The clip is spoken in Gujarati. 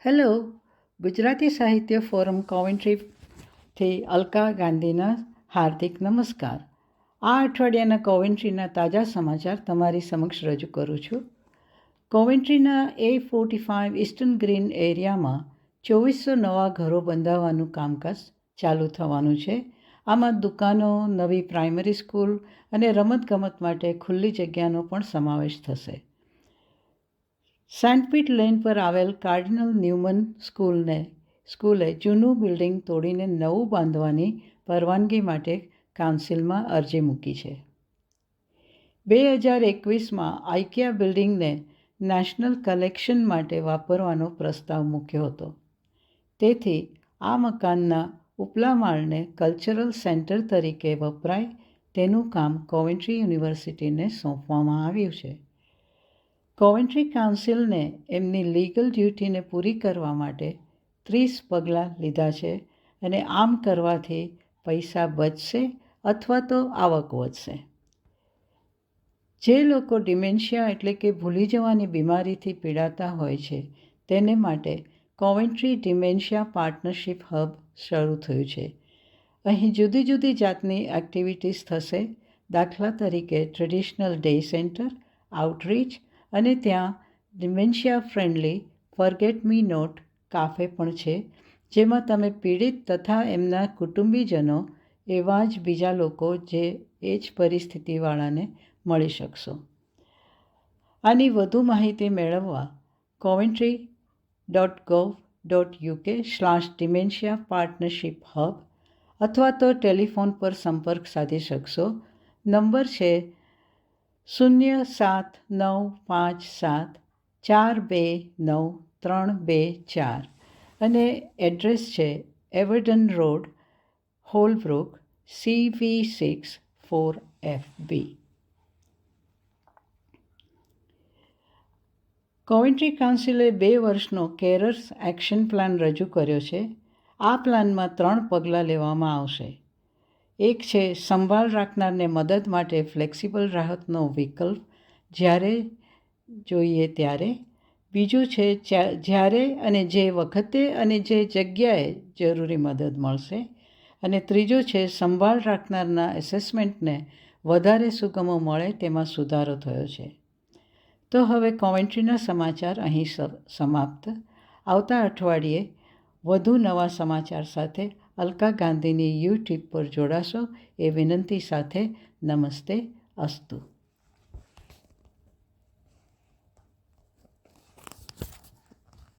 હેલો, ગુજરાતી સાહિત્ય ફોરમ કોવેન્ટ્રીથી અલકા ગાંધીના હાર્દિક નમસ્કાર. આ અઠવાડિયાના કોવેન્ટ્રીના તાજા સમાચાર તમારી સમક્ષ રજૂ કરું છું. કોવેન્ટ્રીના A45 ઇસ્ટર્ન ગ્રીન એરિયામાં 2400 નવા ઘરો બંધાવવાનું કામકાજ ચાલુ થવાનું છે. આમાં દુકાનો, નવી પ્રાઇમરી સ્કૂલ અને રમતગમત માટે ખુલ્લી જગ્યાનો પણ સમાવેશ થશે. સેન્ટ પીટ લેન પર આવેલ કાર્ડિનલ ન્યુમન સ્કૂલે જૂનું બિલ્ડિંગ તોડીને નવું બાંધવાની પરવાનગી માટે કાઉન્સિલમાં અરજી મૂકી છે. 2021માં આઇકિયા બિલ્ડિંગને નેશનલ કલેક્શન માટે વાપરવાનો પ્રસ્તાવ મૂક્યો હતો. તેથી આ મકાનના ઉપલા માળને કલ્ચરલ સેન્ટર તરીકે વપરાય તેનું કામ કોવેન્ટ્રી યુનિવર્સિટીને સોંપવામાં આવ્યું છે. કોવેન્ટ્રી કાઉન્સિલને એમની લીગલ ડ્યુટીને પૂરી કરવા માટે 30 પગલાં લીધા છે અને આમ કરવાથી પૈસા બચશે અથવા તો આવક વધશે. જે લોકો ડિમેન્શિયા એટલે કે ભૂલી જવાની બીમારીથી પીડાતા હોય છે તેને માટે કોવેન્ટ્રી ડિમેન્શિયા પાર્ટનરશિપ હબ શરૂ થયું છે. અહીં જુદી જુદી જાતની એક્ટિવિટીઝ થશે. દાખલા તરીકે ટ્રેડિશનલ ડે સેન્ટર, આઉટરીચ અને ત્યાં dementia friendly forget me not cafe પણ છે, જેમાં તમે પીડિત તથા એમના કુટુંબીજનો એવા જ બીજા લોકો જે એ જ પરિસ્થિતિવાળાને મળી શકશો. આની વધુ માહિતી મેળવવા coventry.gov.uk/dementia partnership hub અથવા તો ટેલિફોન પર સંપર્ક સાધી શકશો. નંબર છે 07457429324 અને એડ્રેસ છે એવર્ડન રોડ, હોલબ્રુક, CV6 4FB. કોવેન્ટ્રી કાઉન્સિલે 2 વર્ષનો કેરર્સ એક્શન પ્લાન રજૂ કર્યો છે. આ પ્લાનમાં 3 પગલાં લેવામાં આવશે. એક છે સંભાળ રાખનારને મદદ માટે ફ્લેક્સિબલ રાહતનો વિકલ્પ જ્યારે જોઈએ ત્યારે. બીજું છે જ્યારે અને જે વખતે અને જે જગ્યાએ જરૂરી મદદ મળશે. અને ત્રીજું છે સંભાળ રાખનારના એસેસમેન્ટને વધારે સુગમો મળે તેમાં સુધારો થયો છે. તો હવે કોવેન્ટ્રીના સમાચાર અહીં સમાપ્ત. આવતા અઠવાડિયે વધુ નવા સમાચાર સાથે અલકા ગાંધીની યુટ્યુબ પર જોડાશો એ વિનંતી સાથે. નમસ્તે, અસ્તુ.